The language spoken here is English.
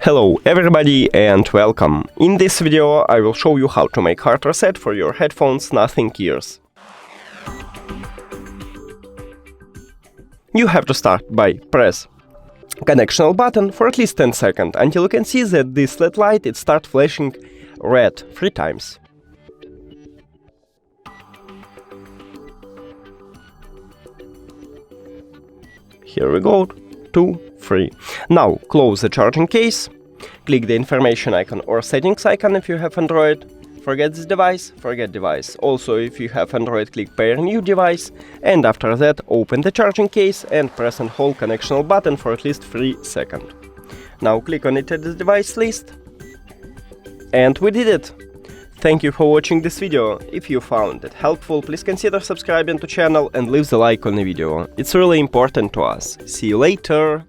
Hello everybody and welcome! In this video I will show you how to make hard reset for your headphones Nothing Ears. You have to start by press connectional button for at least 10 seconds until you can see that this LED light it start flashing red 3 times. Here we go, 2, 3. Now close the charging case, click the information icon or settings icon if you have Android, forget this device, forget device. Also if you have Android, click pair new device, and after that open the charging case and press and hold connectional button for at least 3 seconds. Now click on it at the device list, and we did it! Thank you for watching this video. If you found it helpful, please consider subscribing to channel and leave the like on the video. It's really important to us. See you later!